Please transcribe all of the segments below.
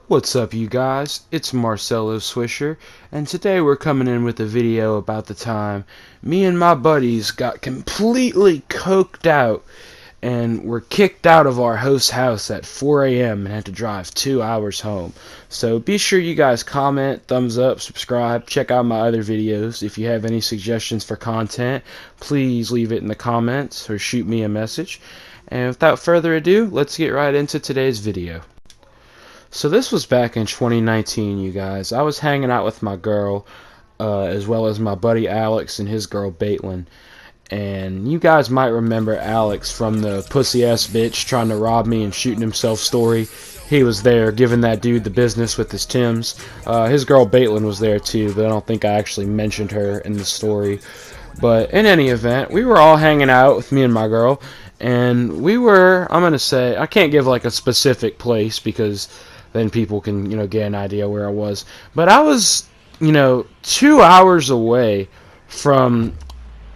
What's up, you guys? It's MarcelloSwisher, and today we're coming in with a video about the time me and my buddies got completely coked out and were kicked out of our host's house at 4 a.m. and had to drive 2 hours home. So be sure you guys comment, thumbs up, subscribe, check out my other videos. If you have any suggestions for content, please leave it in the comments or shoot me a message. And without further ado, let's get right into today's video. So this was back in 2019, you guys. I was hanging out with my girl, as well as my buddy Alex and his girl Baitlin. And you guys might remember Alex from the pussy-ass bitch trying to rob me and shooting himself story. He was there giving that dude the business with his Tims. His girl Baitlin was there too, but I don't think I actually mentioned her in the story. But in any event, we were all hanging out with me and my girl. And we were, I'm going to say, I can't give like a specific place because then people can, get an idea where I was. But I was, 2 hours away from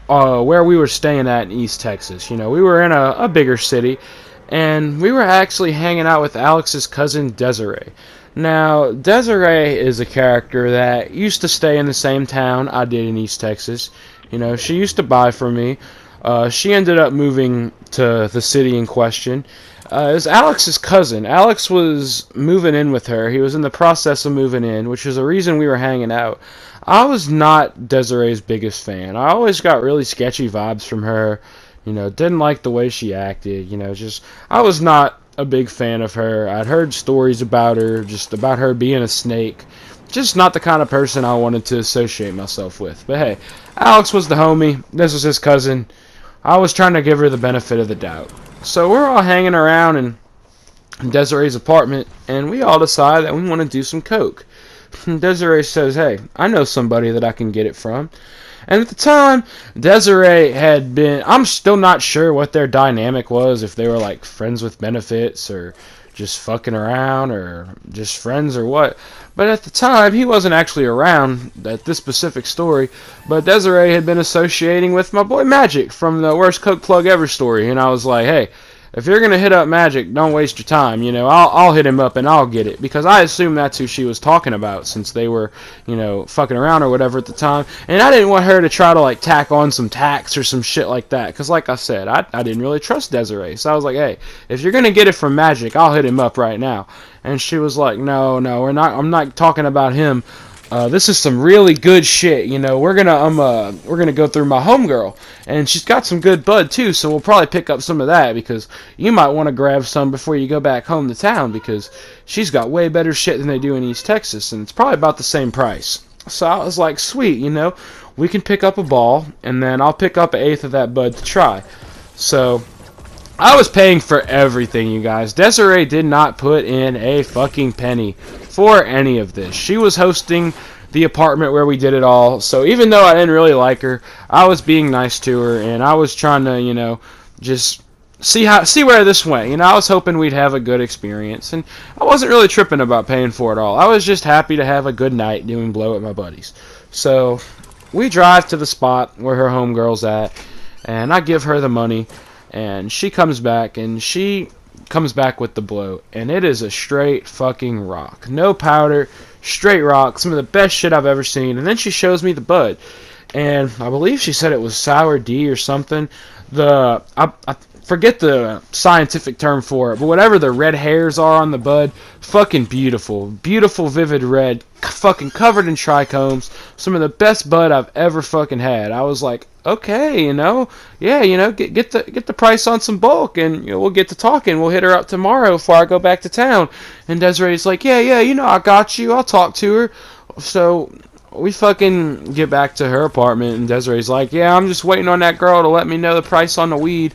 where we were staying at in East Texas. We were in a bigger city, and we were actually hanging out with Alex's cousin Desiree. Now, Desiree is a character that used to stay in the same town I did in East Texas. She used to buy from me. She ended up moving to the city in question. It was Alex's cousin. Alex was moving in with her. He was in the process of moving in, which was the reason we were hanging out. I was not Desiree's biggest fan. I always got really sketchy vibes from her. Didn't like the way she acted. I was not a big fan of her. I'd heard stories about her, just about her being a snake. Just not the kind of person I wanted to associate myself with. But hey, Alex was the homie. This was his cousin. I was trying to give her the benefit of the doubt. So we're all hanging around in Desiree's apartment, and we all decide that we want to do some coke. Desiree says, hey, I know somebody that I can get it from. And at the time, Desiree had been, I'm still not sure what their dynamic was, if they were like friends with benefits or just fucking around or just friends or what. But at the time, he wasn't actually around at this specific story. But Desiree had been associating with my boy Magic from the Worst Coke Plug Ever story. And I was like, hey, if you're going to hit up Magic, don't waste your time. I'll hit him up and I'll get it. Because I assumed that's who she was talking about since they were, fucking around or whatever at the time. And I didn't want her to try to, tack on some tax or some shit like that. Because, like I said, I didn't really trust Desiree. So I was like, hey, if you're going to get it from Magic, I'll hit him up right now. And she was like, no, we're not. I'm not talking about him. This is some really good shit. We're gonna go through my homegirl, and she's got some good bud too. So we'll probably pick up some of that because you might want to grab some before you go back home to town because she's got way better shit than they do in East Texas, and it's probably about the same price. So I was like, sweet, we can pick up a ball, and then I'll pick up an eighth of that bud to try. So I was paying for everything, you guys. Desiree did not put in a fucking penny for any of this. She was hosting the apartment where we did it all. So even though I didn't really like her, I was being nice to her, and I was trying to, just see where this went. I was hoping we'd have a good experience, and I wasn't really tripping about paying for it all. I was just happy to have a good night doing blow at my buddies. So we drive to the spot where her homegirl's at, and I give her the money. And she comes back with the blow, and it is a straight fucking rock. No powder, straight rock, some of the best shit I've ever seen. And then she shows me the bud, and I believe she said it was sour D or something. I forget the scientific term for it, but whatever the red hairs are on the bud, fucking beautiful. Beautiful, vivid red, fucking covered in trichomes. Some of the best bud I've ever fucking had. I was like, okay, get the price on some bulk, and we'll get to talking. We'll hit her up tomorrow before I go back to town. And Desiree's like, yeah, I got you. I'll talk to her. So we fucking get back to her apartment, and Desiree's like, yeah, I'm just waiting on that girl to let me know the price on the weed.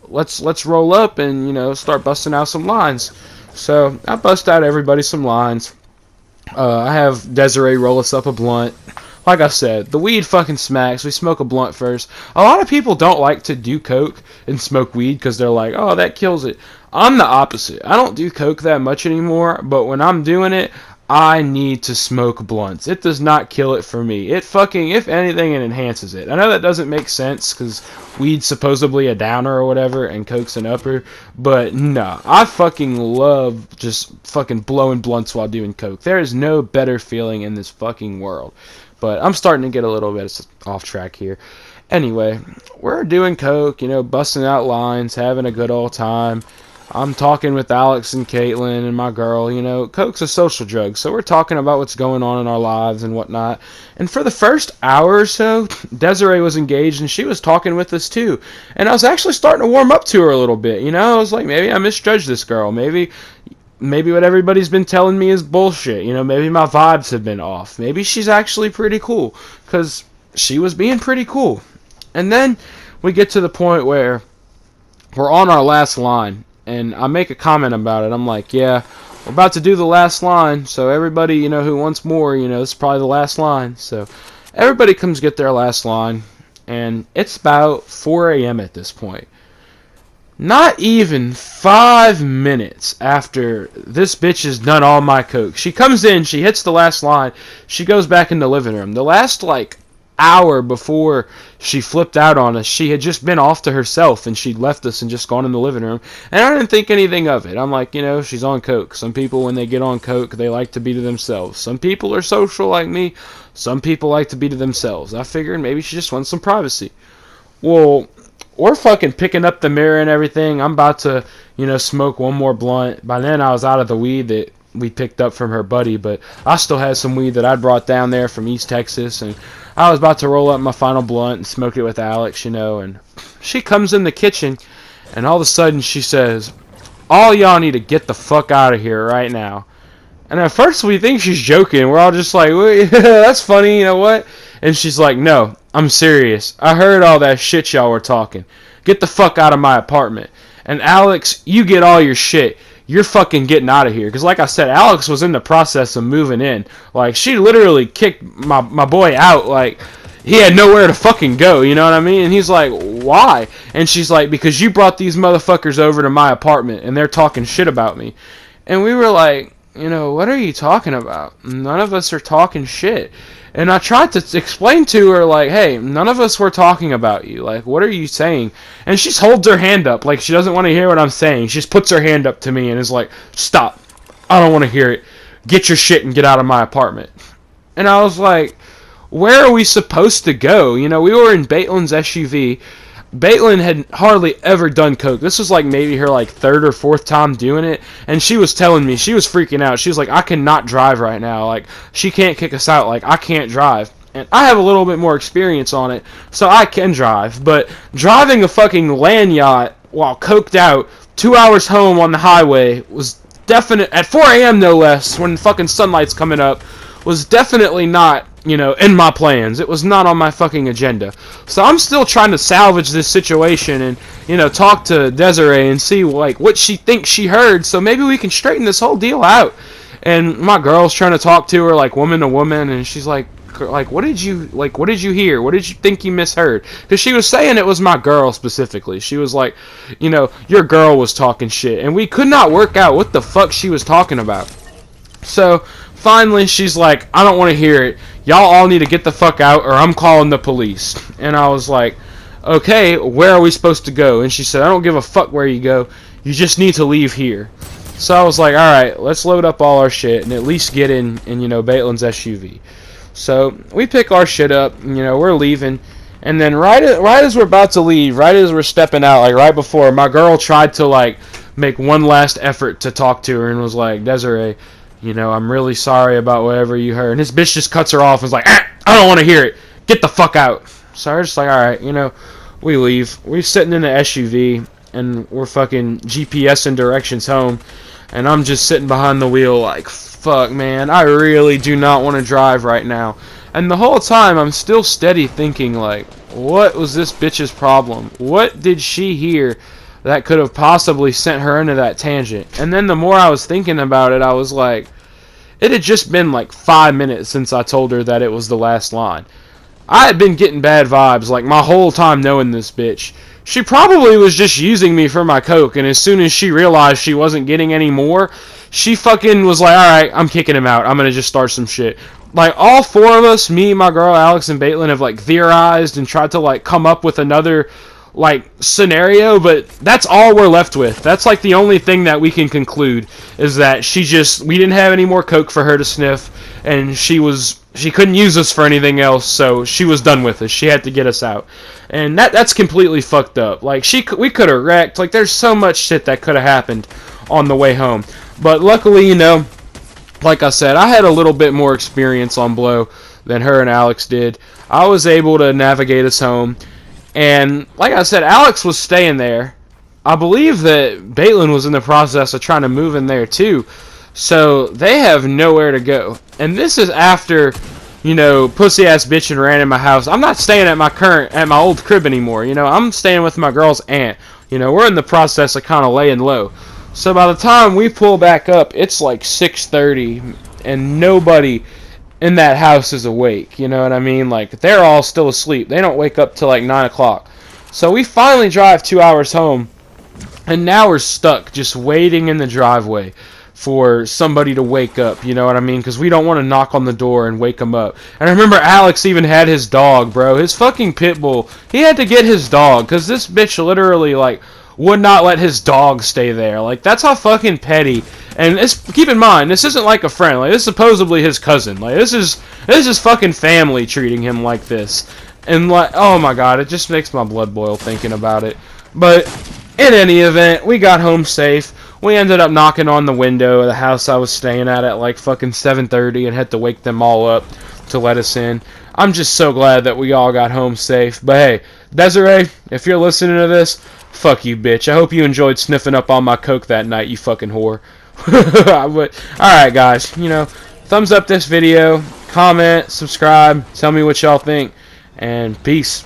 Let's roll up and start busting out some lines. So I bust out everybody some lines. I have Desiree roll us up a blunt. Like I said, the weed fucking smacks. We smoke a blunt first. A lot of people don't like to do coke and smoke weed because they're like, oh, that kills it. I'm the opposite. I don't do coke that much anymore, but when I'm doing it, I need to smoke blunts. It does not kill it for me. It fucking, if anything, it enhances it. I know that doesn't make sense because weed's supposedly a downer or whatever and coke's an upper, but nah, I fucking love just fucking blowing blunts while doing coke. There is no better feeling in this fucking world. But I'm starting to get a little bit off track here. Anyway, we're doing coke, busting out lines, having a good old time. I'm talking with Alex and Caitlin and my girl. Coke's a social drug, so we're talking about what's going on in our lives and whatnot. And for the first hour or so, Desiree was engaged and she was talking with us too. And I was actually starting to warm up to her a little bit. I was like, maybe I misjudged this girl. Maybe what everybody's been telling me is bullshit. Maybe my vibes have been off. Maybe she's actually pretty cool, because she was being pretty cool. And then we get to the point where we're on our last line. And I make a comment about it. I'm like, yeah, we're about to do the last line. So everybody, who wants more, this is probably the last line. So everybody comes get their last line. And it's about 4 a.m. at this point. Not even 5 minutes after this bitch has done all my coke. She comes in, she hits the last line. She goes back in the living room. The last, hour before she flipped out on us, she had just been off to herself and she'd left us and just gone in the living room, and I didn't think anything of it. I'm like, she's on coke. Some people, when they get on coke, they like to be to themselves. Some people are social like me. Some people like to be to themselves. I figured maybe she just wants some privacy. Well, we're fucking picking up the mirror and everything. I'm about to smoke one more blunt. By then I was out of the weed that we picked up from her buddy, but I still had some weed that I brought down there from East Texas, and I was about to roll up my final blunt and smoke it with Alex, and she comes in the kitchen, and all of a sudden she says, all y'all need to get the fuck out of here right now. And at first we think she's joking. We're all just like, that's funny, what? And she's like, no, I'm serious. I heard all that shit y'all were talking. Get the fuck out of my apartment. And Alex, you get all your shit. You're fucking getting out of here. Because like I said, Alex was in the process of moving in. She literally kicked my boy out. He had nowhere to fucking go, you know what I mean? And he's like, why? And she's like, because you brought these motherfuckers over to my apartment and they're talking shit about me. And we were like, what are you talking about? None of us are talking shit. And I tried to explain to her, hey, none of us were talking about you. What are you saying? And she holds her hand up, she doesn't want to hear what I'm saying. She just puts her hand up to me and is like, stop. I don't want to hear it. Get your shit and get out of my apartment. And I was like, where are we supposed to go? We were in Baitlin's SUV. Baitlin had hardly ever done coke. This was maybe her third or fourth time doing it, and she was telling me, she was freaking out. She was like, I cannot drive right now. She can't kick us out. I can't drive. And I have a little bit more experience on it, so I can drive. But driving a fucking land yacht while coked out 2 hours home on the highway was definite, at 4 a.m. no less, when fucking sunlight's coming up, was definitely not, in my plans. It was not on my fucking agenda. So I'm still trying to salvage this situation and, talk to Desiree and see, what she thinks she heard, so maybe we can straighten this whole deal out. And my girl's trying to talk to her, woman to woman, and she's like, what did you hear? What did you think you misheard? Because she was saying it was my girl specifically. She was like, your girl was talking shit, and we could not work out what the fuck she was talking about. So finally she's like, I don't want to hear it. Y'all all need to get the fuck out or I'm calling the police. And I was like, okay, where are we supposed to go? And she said, I don't give a fuck where you go. You just need to leave here. So I was like, alright, let's load up all our shit and at least get in Baitlin's SUV. So we pick our shit up, we're leaving. And then right as we're about to leave, right as we're stepping out, right before, my girl tried to make one last effort to talk to her and was like, Desiree, I'm really sorry about whatever you heard. And this bitch just cuts her off and is like, I don't want to hear it. Get the fuck out. So I was just like, alright, we leave. We're sitting in the SUV and we're fucking GPSing directions home. And I'm just sitting behind the wheel like, fuck, man, I really do not want to drive right now. And the whole time I'm still steady thinking, what was this bitch's problem? What did she hear that could have possibly sent her into that tangent? And then the more I was thinking about it, I was like, it had just been 5 minutes since I told her that it was the last line. I had been getting bad vibes my whole time knowing this bitch. She probably was just using me for my coke, and as soon as she realized she wasn't getting any more, she fucking was like, alright, I'm kicking him out. I'm gonna just start some shit. Like, all four of us, me, my girl, Alex, and Baitlin, have, like, theorized and tried to, like, come up with another, like, scenario, but that's all we're left with. That's, like, the only thing that we can conclude, is that we didn't have any more coke for her to sniff, and she couldn't use us for anything else, so she was done with us. She had to get us out. And that's completely fucked up. Like, we could have wrecked. Like, there's so much shit that could have happened on the way home. But luckily, you know, like I said, I had a little bit more experience on blow than her and Alex did. I was able to navigate us home. And like I said, Alex was staying there. I believe that Baitlin was in the process of trying to move in there too. So they have nowhere to go. And this is after, you know, pussy ass bitchin' ran in my house. I'm not staying at my old crib anymore. You know, I'm staying with my girl's aunt. You know, we're in the process of kind of laying low. So by the time we pull back up, it's like 6:30, and nobody in that house is awake. You know what I mean? Like, they're all still asleep. They don't wake up till like 9 o'clock. So we finally drive 2 hours home, and now we're stuck just waiting in the driveway for somebody to wake up, you know what I mean? Because we don't want to knock on the door and wake them up. And I remember Alex even had his dog, bro. His fucking pit bull. He had to get his dog, because this bitch literally, like, would not let his dog stay there. Like, that's how fucking petty. And keep in mind, this isn't like a friend. Like, this is supposedly his cousin. Like, this is fucking family treating him like this. And, like, oh my god, it just makes my blood boil thinking about it. But in any event, we got home safe. We ended up knocking on the window of the house I was staying at like fucking 7:30 and had to wake them all up to let us in. I'm just so glad that we all got home safe. But hey, Desiree, if you're listening to this, fuck you, bitch. I hope you enjoyed sniffing up on my coke that night, you fucking whore. But, alright, guys, you know, thumbs up this video, comment, subscribe, tell me what y'all think, and peace.